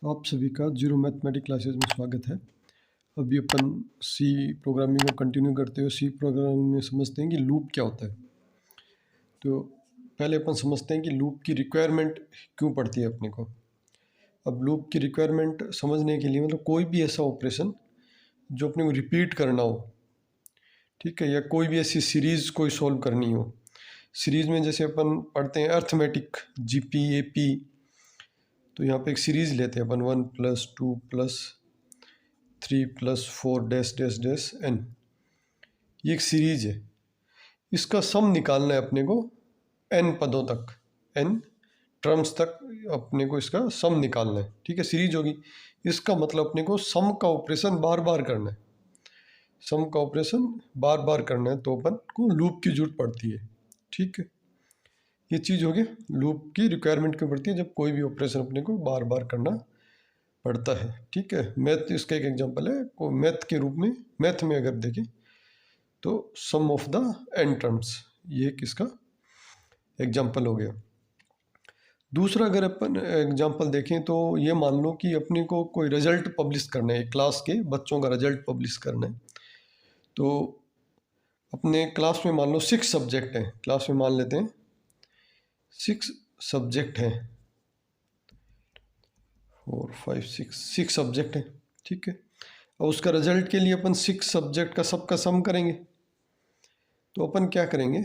आप सभी का जीरो मैथमेटिक्स क्लासेस में स्वागत है। अभी अपन सी प्रोग्रामिंग को कंटिन्यू करते हुए सी प्रोग्रामिंग में समझते हैं कि लूप क्या होता है। तो पहले अपन समझते हैं कि लूप की रिक्वायरमेंट क्यों पड़ती है अपने को। अब लूप की रिक्वायरमेंट समझने के लिए मतलब कोई भी ऐसा ऑपरेशन जो अपने को रिपीट करना हो, ठीक है, या कोई भी ऐसी सीरीज़ कोई सॉल्व करनी हो। सीरीज़ में जैसे अपन पढ़ते हैं अर्थमेटिक जीपी एपी, तो यहाँ पे एक सीरीज़ लेते हैं अपन 1+2+3+4 n। ये एक सीरीज है, इसका सम निकालना है अपने को n पदों तक, n टर्म्स तक अपने को इसका सम निकालना है। ठीक है, सीरीज होगी, इसका मतलब अपने को सम का ऑपरेशन बार बार करना है। सम का ऑपरेशन बार बार करना है तो अपन को लूप की जरूरत पड़ती है। ठीक है, ये चीज़ हो गई लूप की रिक्वायरमेंट क्यों पड़ती है, जब कोई भी ऑपरेशन अपने को बार बार करना पड़ता है। ठीक है, मैथ इसका एक एग्जांपल है। को मैथ के रूप में, मैथ में अगर देखें तो सम ऑफ द n टर्म्स, ये किसका एग्जांपल हो गया। दूसरा अगर अपन एग्जांपल देखें तो ये मान लो कि अपने को कोई रिजल्ट पब्लिश करना है, क्लास के बच्चों का रिजल्ट पब्लिश करना है। तो अपने क्लास में मान लो 6 सब्जेक्ट हैं, क्लास में मान लेते हैं 6 सब्जेक्ट हैं, 4 5 6 सब्जेक्ट हैं। ठीक है, और उसका रिजल्ट के लिए अपन 6 सब्जेक्ट का सबका सम करेंगे। तो अपन क्या करेंगे,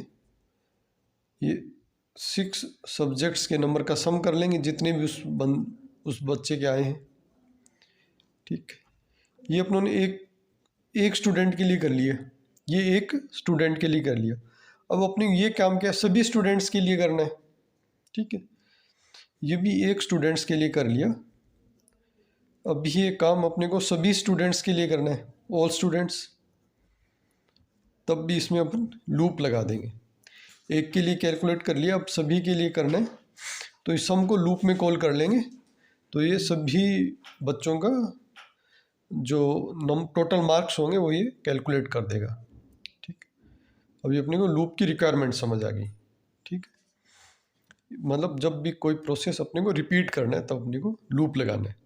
ये 6 सब्जेक्ट्स के नंबर का सम कर लेंगे जितने भी उस बच्चे के आए हैं। ठीक, ये अपनों ने एक स्टूडेंट के लिए कर लिया, ये एक स्टूडेंट के लिए कर लिया। अब अपने ये काम क्या सभी स्टूडेंट्स के लिए करना है। ठीक है, ये भी एक स्टूडेंट्स के लिए कर लिया। अब ये काम अपने को सभी स्टूडेंट्स के लिए करना है, ऑल स्टूडेंट्स। तब भी इसमें अपन लूप लगा देंगे। एक के लिए कैलकुलेट कर लिया, अब सभी के लिए करना है तो इस सम को लूप में कॉल कर लेंगे। तो ये सभी बच्चों का जो टोटल मार्क्स होंगे वो ये कैलकुलेट कर देगा। ठीक, अभी अपने को लूप की रिक्वायरमेंट समझ आ गई। ठीक, मतलब जब भी कोई प्रोसेस अपने को रिपीट करना है तब अपने को लूप लगाना है।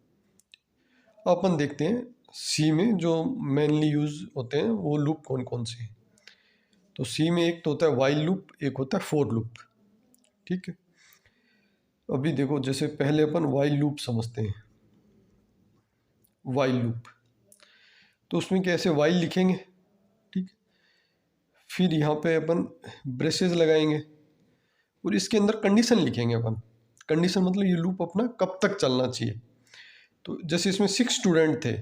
अपन देखते हैं सी में जो मेनली यूज होते हैं वो लूप कौन कौन से हैं। तो सी में एक तो होता है वाइल लूप, एक होता है फोर लूप। ठीक है, अभी देखो जैसे पहले अपन वाइल लूप समझते हैं। वाइल लूप तो उसमें कैसे वाइल लिखेंगे, ठीक, फिर यहाँ पे अपन ब्रेसेस लगाएंगे और इसके अंदर कंडीशन लिखेंगे अपन। कंडीशन मतलब ये लूप अपना कब तक चलना चाहिए। तो जैसे इसमें 6 स्टूडेंट थे,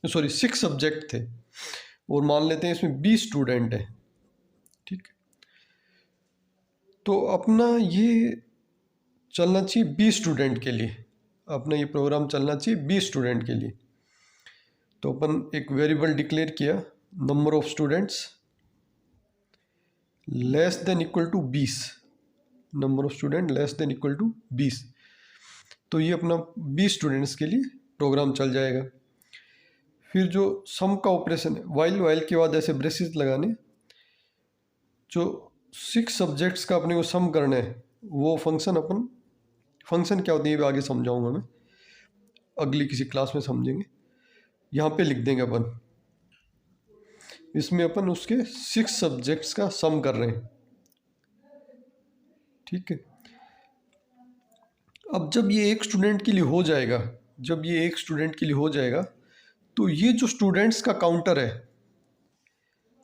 सॉरी 6 सब्जेक्ट थे, और मान लेते हैं इसमें 20 स्टूडेंट हैं। ठीक, तो अपना ये चलना चाहिए 20 स्टूडेंट के लिए, अपना ये प्रोग्राम चलना चाहिए 20 स्टूडेंट के लिए। तो अपन एक वेरिएबल डिक्लेयर किया, number of students less than equal to 20, number of student less than equal to 20। तो ये अपना 20 स्टूडेंट्स के लिए प्रोग्राम चल जाएगा। फिर जो सम का ऑपरेशन है, वाइल के बाद ऐसे ब्रेसेस लगाने, जो 6 सब्जेक्ट्स का अपने को सम करना है वो फंक्शन अपन, फंक्शन क्या होती है ये आगे समझाऊंगा मैं, अगली किसी क्लास में समझेंगे। यहाँ पे लिख देंगे अपन, इसमें अपन उसके 6 सब्जेक्ट्स का सम कर रहे हैं। ठीक है, अब जब ये एक स्टूडेंट के लिए हो जाएगा, जब ये एक स्टूडेंट के लिए हो जाएगा तो ये जो स्टूडेंट्स का काउंटर है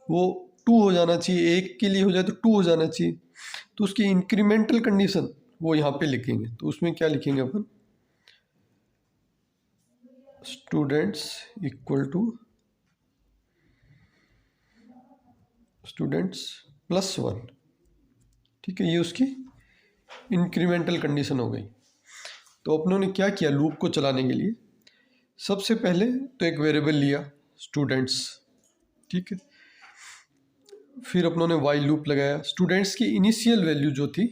वो 2 हो जाना चाहिए। एक के लिए हो जाए तो 2 हो जाना चाहिए। तो उसकी इंक्रीमेंटल कंडीशन वो यहाँ पे लिखेंगे। तो उसमें क्या लिखेंगे अपन, students equal to students plus 1। ठीक है, ये उसकी इंक्रीमेंटल कंडीशन हो गई। तो अपनों ने क्या किया लूप को चलाने के लिए, सबसे पहले तो एक वेरिएबल लिया स्टूडेंट्स। ठीक है, फिर अपनों ने वाइल लूप लगाया। स्टूडेंट्स की इनिशियल वैल्यू जो थी,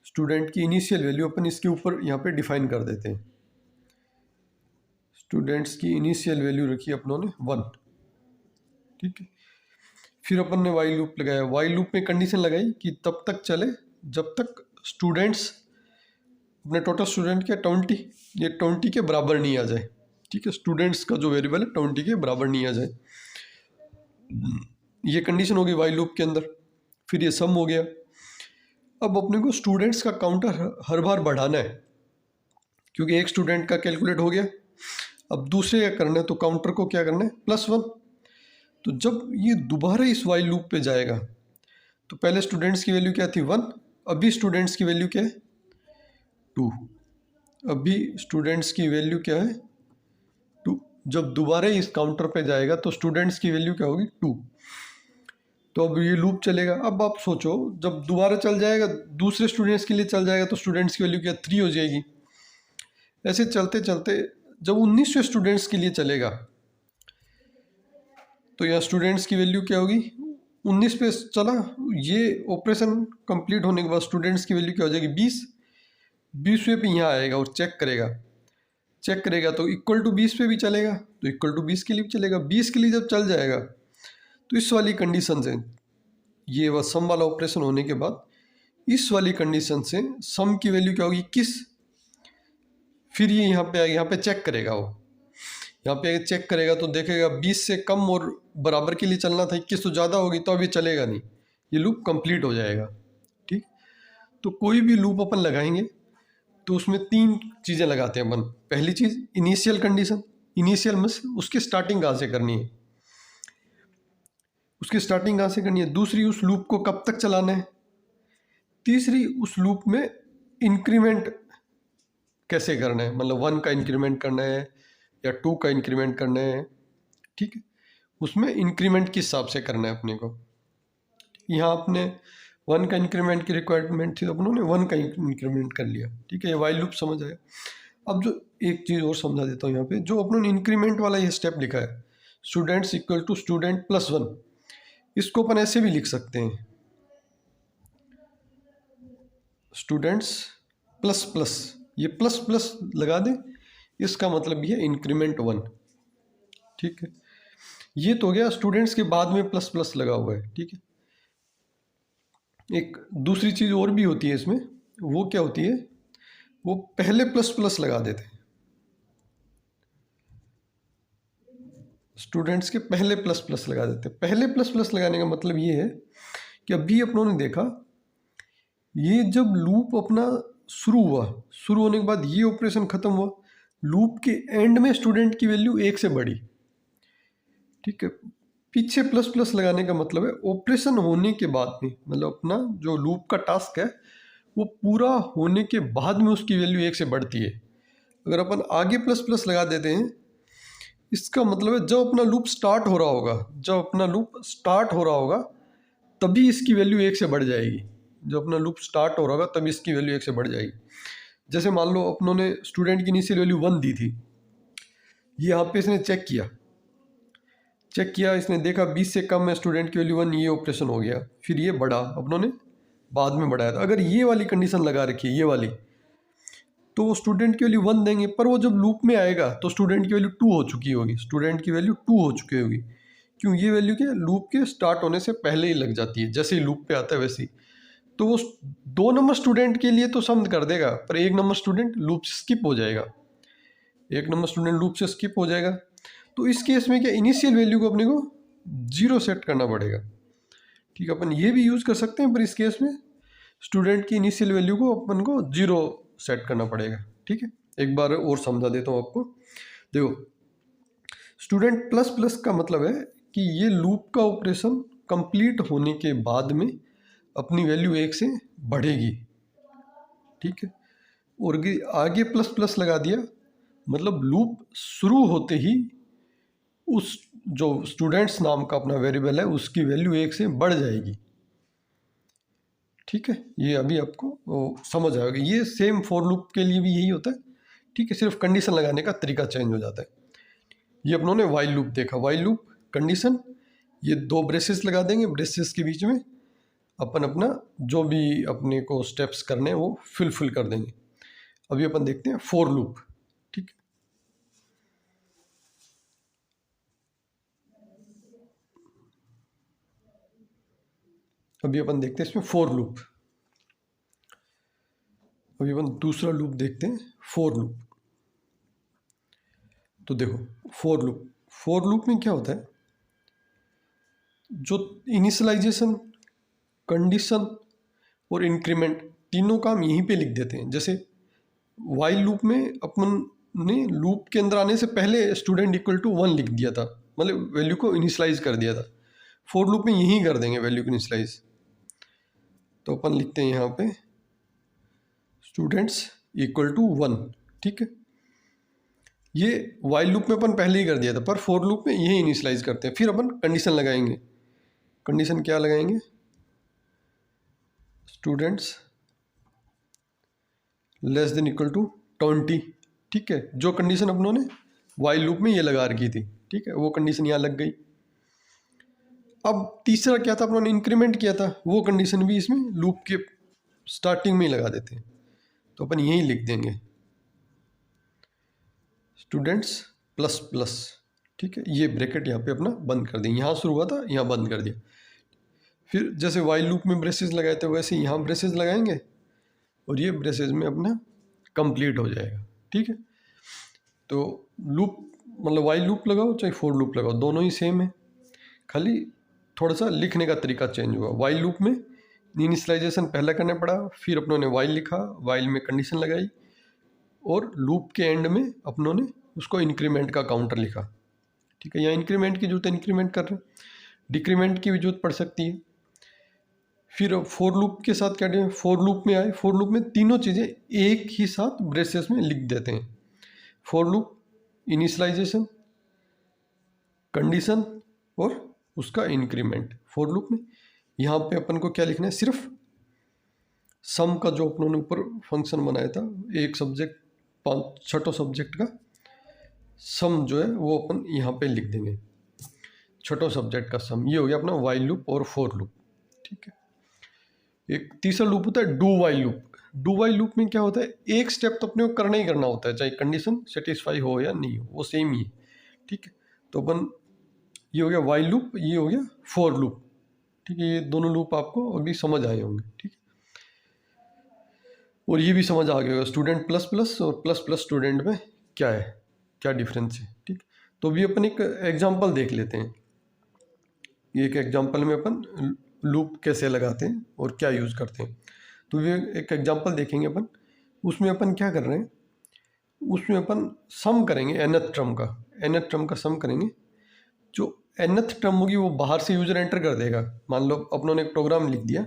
स्टूडेंट की इनिशियल वैल्यू अपन इसके ऊपर यहाँ पे डिफाइन कर देते हैं। स्टूडेंट्स की इनिशियल वैल्यू रखी अपनों ने 1। ठीक है, फिर अपन ने वाइल लूप लगाया। वाइल लूप में कंडीशन लगाई कि तब तक चले जब तक स्टूडेंट्स अपने टोटल स्टूडेंट के 20, ये 20 के बराबर नहीं आ जाए, ठीक है, स्टूडेंट्स का जो वेरिएबल है 20 के बराबर नहीं आ जाए, ये कंडीशन होगी वाइल लूप के अंदर। फिर ये सम हो गया। अब अपने को स्टूडेंट्स का काउंटर हर बार बढ़ाना है, क्योंकि एक स्टूडेंट का कैलकुलेट हो गया। अब दूसरे क्या करना है, तो काउंटर को क्या करना है, +1। तो जब ये दोबारा इस वाइल लूप पे जाएगा, तो पहले स्टूडेंट्स की वैल्यू क्या थी 1, अभी स्टूडेंट्स की वैल्यू क्या है 2, अभी स्टूडेंट्स की वैल्यू क्या है 2। जब दोबारा इस काउंटर पे जाएगा तो स्टूडेंट्स की वैल्यू क्या होगी 2। तो अब ये लूप चलेगा। अब आप सोचो, जब दोबारा चल जाएगा दूसरे स्टूडेंट्स के लिए चल जाएगा तो स्टूडेंट्स की वैल्यू क्या 3 हो जाएगी। ऐसे चलते चलते जब 19वें स्टूडेंट्स के लिए चलेगा, तो यहाँ स्टूडेंट्स की वैल्यू क्या होगी 19 पे चला, ये ऑपरेशन कंप्लीट होने के बाद स्टूडेंट्स की वैल्यू क्या हो जाएगी 20। 20वें पे यहाँ आएगा और चेक करेगा तो इक्वल टू 20 पे भी चलेगा, तो इक्वल टू 20 के लिए भी चलेगा। 20 के लिए जब चल जाएगा तो इस वाली कंडीशन से, ये वह सम वाला ऑपरेशन होने के बाद इस वाली कंडीशन से सम की वैल्यू क्या होगी 21। फिर ये यहाँ पे आएगा, यहाँ पे चेक करेगा, वो यहाँ पे चेक करेगा तो देखेगा 20 से कम और बराबर के लिए चलना था, 21 तो ज़्यादा होगी, तो अभी चलेगा नहीं, ये लूप कंप्लीट हो जाएगा। ठीक, तो कोई भी लूप अपन लगाएंगे तो उसमें 3 चीज़ें लगाते हैं अपन। पहली चीज़ इनिशियल कंडीशन, इनिशियल मींस उसकी स्टार्टिंग कहाँ से करनी है, उसकी स्टार्टिंग कहाँ से करनी है। दूसरी, उस लूप को कब तक चलाना है। तीसरी, उस लूप में इंक्रीमेंट कैसे करना है, मतलब 1 का इंक्रीमेंट करना है या 2 का इंक्रीमेंट करना है। ठीक है, उसमें इंक्रीमेंट किस हिसाब से करना है अपने को। यहाँ अपने 1 का इंक्रीमेंट की रिक्वायरमेंट थी तो अपनों ने 1 का इंक्रीमेंट कर लिया। ठीक है, ये वाइल लूप समझ आया। अब जो एक चीज़ और समझा देता हूँ यहाँ पे, जो अपनों ने इंक्रीमेंट वाला ये स्टेप लिखा है, स्टूडेंट्स इक्वल टू स्टूडेंट +1, इसको अपन ऐसे भी लिख सकते हैं, स्टूडेंट्स प्लस प्लस, ये प्लस प्लस लगा दें, इसका मतलब ये इंक्रीमेंट 1। ठीक है, ये तो हो गया स्टूडेंट्स के बाद में प्लस प्लस लगा हुआ है। ठीक है, एक दूसरी चीज़ और भी होती है इसमें, वो क्या होती है, वो पहले प्लस प्लस लगा देते हैं, स्टूडेंट्स के पहले प्लस प्लस लगा देते हैं। पहले प्लस प्लस लगाने का मतलब ये है कि अभी अपनों ने देखा, ये जब लूप अपना शुरू हुआ, शुरू होने के बाद ये ऑपरेशन खत्म हुआ, लूप के एंड में स्टूडेंट की वैल्यू 1 से बढ़ी। ठीक है, पीछे प्लस प्लस लगाने का मतलब है ऑपरेशन होने के बाद में, मतलब अपना जो लूप का टास्क है वो पूरा होने के बाद में उसकी वैल्यू 1 से बढ़ती है। अगर अपन आगे प्लस प्लस लगा देते हैं, इसका मतलब है जब अपना लूप स्टार्ट हो रहा होगा, जब अपना लूप स्टार्ट हो रहा होगा तभी इसकी वैल्यू 1 से बढ़ जाएगी। जब अपना लूप स्टार्ट हो रहा होगा तभी इसकी वैल्यू 1 से बढ़ जाएगी। जैसे मान लो अपनों ने स्टूडेंट की इनिशियल वैल्यू 1 दी थी, ये यहाँ पे इसने चेक किया, इसने देखा 20 से कम है स्टूडेंट की वैल्यू 1, ये ऑपरेशन हो गया, फिर ये बढ़ा, अपनों ने बाद में बढ़ाया था। अगर ये वाली कंडीशन लगा रखी है, ये वाली, तो वो स्टूडेंट की वैल्यू 1 देंगे, पर वो जब लूप में आएगा तो स्टूडेंट की वैल्यू 2 हो चुकी होगी, स्टूडेंट की वैल्यू 2 हो चुकी होगी। क्यों, ये वैल्यू क्या लूप के स्टार्ट होने से पहले ही लग जाती है, जैसे ही लूप पे आता है वैसे ही। तो वो 2 नंबर स्टूडेंट के लिए तो सम कर देगा, पर 1 नंबर स्टूडेंट लूप से स्किप हो जाएगा, 1 नंबर स्टूडेंट लूप से स्किप हो जाएगा। तो इस केस में क्या, इनिशियल वैल्यू को अपने को 0 सेट करना पड़ेगा। ठीक है, अपन ये भी यूज़ कर सकते हैं, पर इस केस में स्टूडेंट की इनिशियल वैल्यू को अपन को 0 सेट करना पड़ेगा। ठीक है, एक बार और समझा देता हूँ आपको। देखो, स्टूडेंट प्लस प्लस का मतलब है कि ये लूप का ऑपरेशन कंप्लीट होने के बाद में अपनी वैल्यू 1 से बढ़ेगी। ठीक है, और आगे प्लस प्लस लगा दिया, मतलब लूप शुरू होते ही उस जो स्टूडेंट्स नाम का अपना वेरिएबल है उसकी वैल्यू 1 से बढ़ जाएगी। ठीक है, ये अभी आपको समझ आएगा। ये सेम फॉर लूप के लिए भी यही होता है। ठीक है, सिर्फ कंडीशन लगाने का तरीका चेंज हो जाता है। ये अपनों ने वाइल लूप देखा, वाइल लूप कंडीशन, ये 2 ब्रेसेस लगा देंगे, ब्रेसेस के बीच में अपन अपना जो भी अपने को स्टेप्स करने हैं वो फिल कर देंगे। अभी अपन देखते हैं फॉर लूप। ठीक है, अभी अपन देखते हैं इसमें फॉर लूप। अभी अपन दूसरा लूप देखते हैं, फोर लूप। तो देखो फोर लूप में क्या होता है, जो इनिशियलाइजेशन, कंडीशन और इंक्रीमेंट तीनों काम यहीं पे लिख देते हैं। जैसे वाइल लूप में अपन ने लूप के अंदर आने से पहले स्टूडेंट इक्वल टू 1 लिख दिया था, मतलब वैल्यू को इनिशियलाइज कर दिया था। फोर लूप में यहीं कर देंगे वैल्यू को इनिशियलाइज। तो अपन लिखते हैं यहाँ पे स्टूडेंट्स इक्वल टू 1, ठीक है। ये वाइल लूप में अपन पहले ही कर दिया था, पर फोर लूप में यही इनिशियलाइज करते हैं। फिर अपन कंडीशन लगाएंगे। कंडीशन क्या लगाएंगे, students less than equal to 20, ठीक है। जो कंडीशन अपनों ने वाइल लूप में ये लगा रखी थी, ठीक है, वो कंडीशन यहाँ लग गई। अब तीसरा क्या था, अपनों ने इंक्रीमेंट किया था, वो कंडीशन भी इसमें लूप के स्टार्टिंग में ही लगा देते हैं। तो अपन यहीं लिख देंगे स्टूडेंट्स प्लस प्लस, ठीक है। ये ब्रैकेट यहाँ पे अपना बंद कर देंगे, यहाँ शुरू हुआ था यहाँ बंद कर दिया। फिर जैसे वाइल लूप में ब्रेसेस लगाए थे वैसे यहाँ ब्रेसेस लगाएंगे और ये ब्रेसेस में अपना कंप्लीट हो जाएगा, ठीक है। तो लूप मतलब वाइल लूप लगाओ चाहे फोर लूप लगाओ, दोनों ही सेम है, खाली थोड़ा सा लिखने का तरीका चेंज हुआ। वाइल लूप में इनिशियलाइजेशन पहले करना पड़ा, फिर अपनों ने वाइल लिखा, वाइल में कंडीशन लगाई और लूप के एंड में अपनों ने उसको इंक्रीमेंट का काउंटर लिखा, ठीक है। यहाँ इंक्रीमेंट की जरूरत है, इंक्रीमेंट कर रहे हैं, डिक्रीमेंट की भी जरूरत पड़ सकती है। फिर फोर लूप के साथ क्या करें, फोर लूप में आए, फोर लूप में तीनों चीज़ें एक ही साथ ब्रेसेस में लिख देते हैं। फोर लूप इनिशियलाइजेशन, कंडीशन और उसका इंक्रीमेंट। फोर लूप में यहाँ पे अपन को क्या लिखना है, सिर्फ सम का जो अपनों ने ऊपर फंक्शन बनाया था, एक सब्जेक्ट 6 सब्जेक्ट का सम जो है वो अपन यहाँ पे लिख देंगे, 6 सब्जेक्ट का सम। ये हो गया अपना वाइल लूप और फोर लूप, ठीक है। एक तीसरा लूप होता है do while loop. Do while loop में क्या होता है, एक स्टेप तो अपने को करना ही करना होता है, चाहे कंडीशन सेटिस्फाई हो या नहीं हो, वो सेम ही है, ठीक है। तो अपन ये हो गया वाइल लूप, ये हो गया फोर लूप, ठीक है। ये दोनों लूप आपको अभी समझ आए होंगे, ठीक है। और ये भी समझ आ गया होगा स्टूडेंट प्लस प्लस और प्लस प्लस स्टूडेंट में क्या है, क्या डिफरेंस है, ठीक। तो अभी अपन एक एग्जांपल देख लेते हैं। ये एक एग्जांपल में अपन लूप कैसे लगाते हैं और क्या यूज़ करते हैं। तो ये एक एग्जांपल देखेंगे अपन, उसमें अपन क्या कर रहे हैं, उसमें अपन सम करेंगे nth टर्म का, nth टर्म का सम करेंगे। जो nth टर्म होगी वो बाहर से यूज़र एंटर कर देगा। मान लो अपनों ने एक प्रोग्राम लिख दिया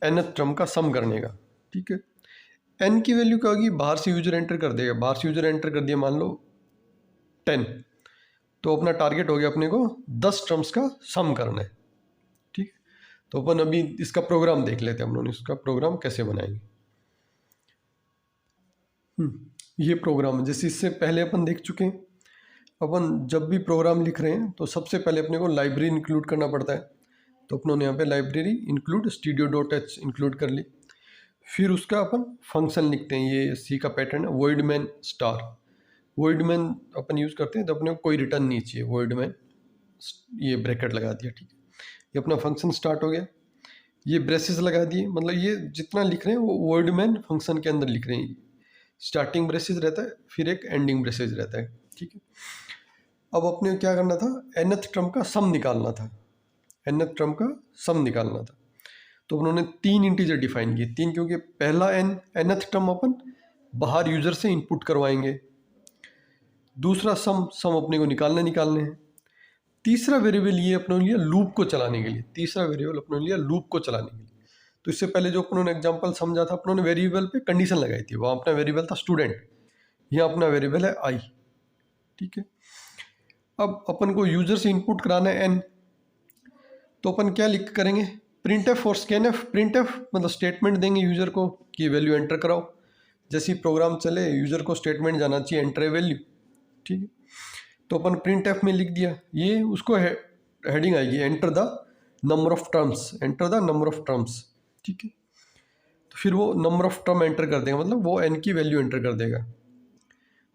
nth टर्म का सम करने का, ठीक है। n की वैल्यू क्या होगी, बाहर से यूज़र एंटर कर देगा, बाहर से यूज़र एंटर कर दिया मान लो 10, तो अपना टारगेट हो गया अपने को 10 टर्म्स का सम करना है, ठीक। तो अपन अभी इसका प्रोग्राम देख लेते हैं, हम लोग इसका प्रोग्राम कैसे बनाएंगे। ये प्रोग्राम जैसे इससे पहले अपन देख चुके हैं। अपन जब भी प्रोग्राम लिख रहे हैं तो सबसे पहले अपने को लाइब्रेरी इंक्लूड करना पड़ता है। तो अपनों ने यहाँ पे लाइब्रेरी इंक्लूड studio.h इंक्लूड कर ली। फिर उसका अपन फंक्शन लिखते हैं, ये सी का पैटर्न है, void main star. void main अपन यूज़ करते हैं तो अपने को कोई रिटर्न नहीं चाहिए, void main ये ब्रैकेट लगा दिया, ठीक है। ये अपना फंक्शन स्टार्ट हो गया, ये ब्रेसेस लगा दिए, मतलब ये जितना लिख रहे हैं वो void main फंक्शन के अंदर लिख रहे हैं। स्टार्टिंग ब्रेसेस रहता है, फिर एक एंडिंग ब्रेसेस रहता है, ठीक है। अब अपने क्या करना था, nth टर्म का सम निकालना था, nth टर्म का सम निकालना था। तो उन्होंने 3 इंटीजर डिफाइन किए, 3 क्योंकि पहला nth टर्म अपन बाहर यूज़र से इनपुट करवाएंगे, दूसरा सम अपने को निकालने हैं, तीसरा वेरिएबल ये अपने लिया लूप को चलाने के लिए, तीसरा वेरिएबल अपने लिया लूप को चलाने के लिए। तो इससे पहले जो अपनों ने एग्जांपल समझा था, अपनों ने वेरिएबल पे कंडीशन लगाई थी, वहाँ अपना वेरिएबल था स्टूडेंट, यहाँ अपना वेरिएबल है आई, ठीक है। अब अपन को यूज़र से इनपुट कराना है n, तो अपन क्या लिख करेंगे, printf और scanf। printf मतलब स्टेटमेंट देंगे यूज़र को कि वैल्यू एंटर कराओ, जैसे ही प्रोग्राम चले यूज़र को स्टेटमेंट जाना चाहिए एंटर ए वैल्यू, ठीक है। तो अपन printf में लिख दिया, ये उसको हेडिंग आएगी enter the number of terms, enter the number of terms, ठीक है। तो फिर वो नंबर ऑफ टर्म एंटर कर देगा, मतलब वो n की वैल्यू एंटर कर देगा,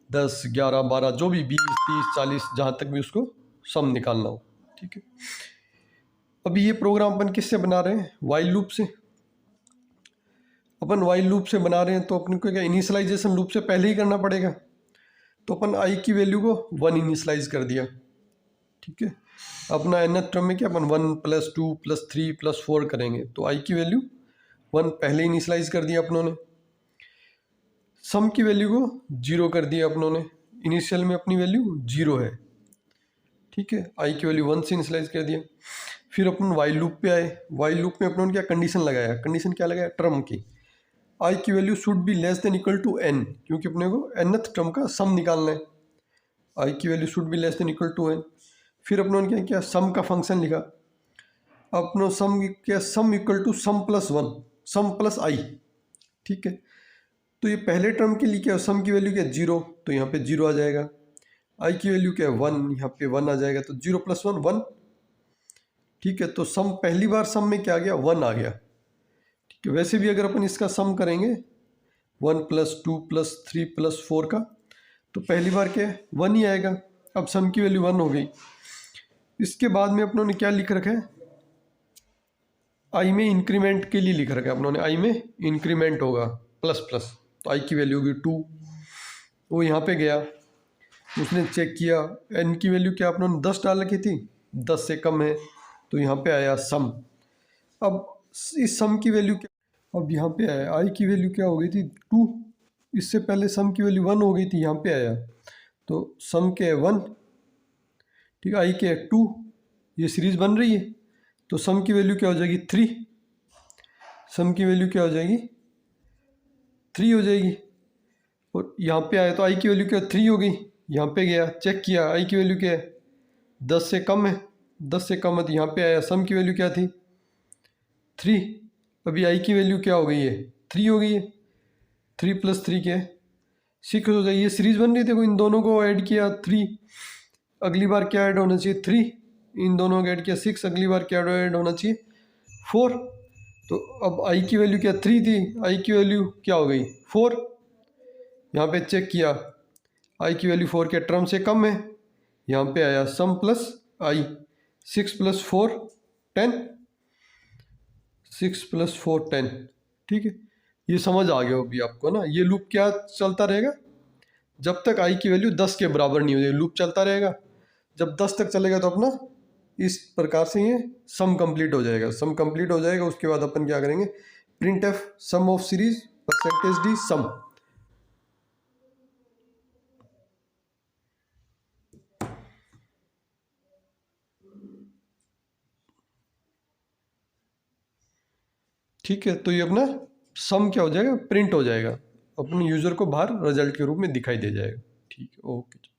10, 11, 12 जो भी 20, 30, 40 जहाँ तक भी उसको सम निकालना हो, ठीक है। अभी ये प्रोग्राम अपन किससे बना रहे हैं, वाइल लूप से। अपन वाइल लूप से बना रहे हैं तो अपन को क्या इनिशियलाइजेशन लूप से पहले ही करना पड़ेगा। तो अपन आई की वैल्यू को 1 इनिशियलाइज कर दिया, ठीक है। अपना nth टर्म में क्या अपन 1 + 2 + 3 + 4 करेंगे, तो आई की वैल्यू 1 पहले इनिशियलाइज कर दिया अपनों ने। सम की वैल्यू को 0 कर दिया अपनों ने, इनिशियल में अपनी वैल्यू 0 है, ठीक है। आई की वैल्यू 1 से इनिशियलाइज कर दिया। फिर अपन वाइल लूप पे आए। वाइल लूप में अपनों ने क्या कंडीशन लगाया, कंडीशन क्या लगाया टर्म की, आई की value should be less than equal to n, क्योंकि अपने को nth टर्म का सम निकालना है। आई की value should be less than equal to n। फिर अपनों ने क्या किया, सम का फंक्शन लिखा। अपनों सम क्या, sum equal to sum plus 1, sum plus I, ठीक है। तो ये पहले टर्म के लिए क्या, सम की वैल्यू क्या 0, तो यहाँ पे 0 आ जाएगा। आई की वैल्यू क्या है 1, यहाँ पे 1 आ जाएगा, तो 0 + 1 1, ठीक है। तो सम पहली बार सम में क्या आ गया, 1 आ गया, ठीक है। वैसे भी अगर अपन इसका सम करेंगे 1 + 2 + 3 + 4 का, तो पहली बार क्या है 1 ही आएगा। अब सम की वैल्यू 1 हो गई। इसके बाद में अपनों ने क्या लिख रखा है, आई में इंक्रीमेंट के लिए लिख रखा है अपनों ने, आई में इंक्रीमेंट होगा प्लस प्लस, तो आई की वैल्यू होगी 2। वो यहाँ पे गया, उसने चेक किया, एन की वैल्यू क्या अपनों ने 10 डाल रखी थी, 10 से कम है, तो यहाँ पे आया सम। अब इस सम की वैल्यू क्या, अब यहाँ पे आया आई की वैल्यू क्या हो गई थी 2, इससे पहले सम की वैल्यू 1 हो गई थी, यहाँ पे आया तो सम के 1, ठीक है, आई के 2, ये सीरीज बन रही है, तो सम की वैल्यू क्या हो जाएगी 3, सम की वैल्यू क्या हो जाएगी 3 हो जाएगी। और यहाँ पे आया तो आई की वैल्यू क्या 3 हो गई, यहाँ पे गया चेक किया आई की वैल्यू क्या है 10 से कम है, 10 से कम है, तो यहाँ पे आया सम की वैल्यू क्या थी 3। अभी आई की वैल्यू क्या हो गई है 3 हो गई है, 3 + 3 क्या है 6 हो जाएगी। ये सीरीज बन रही, देखो इन दोनों को ऐड किया 3, अगली बार क्या ऐड होना चाहिए 3, इन दोनों को ऐड किया 6, अगली बार क्या ऐड होना चाहिए 4। तो अब आई की वैल्यू क्या 3 थी, आई की वैल्यू क्या हो गई 4। यहाँ पे चेक किया आई की वैल्यू 4 के टर्म से कम है, यहाँ पे आया सम प्लस आई, 6 + 4 10, 6 + 4 10, ठीक है। ये समझ आ गया अभी आपको ना। ये लूप क्या चलता रहेगा, जब तक आई की वैल्यू 10 के बराबर नहीं हो जाए लूप चलता रहेगा। जब 10 तक चलेगा तो अपना इस प्रकार से ये सम कंप्लीट हो जाएगा। सम कंप्लीट हो जाएगा उसके बाद अपन क्या करेंगे, print f sum of series %d sum. ठीक है, तो ये अपना सम क्या हो जाएगा, प्रिंट हो जाएगा, अपने यूजर को बाहर रिजल्ट के रूप में दिखाई दे जाएगा। ठीक है, ओके।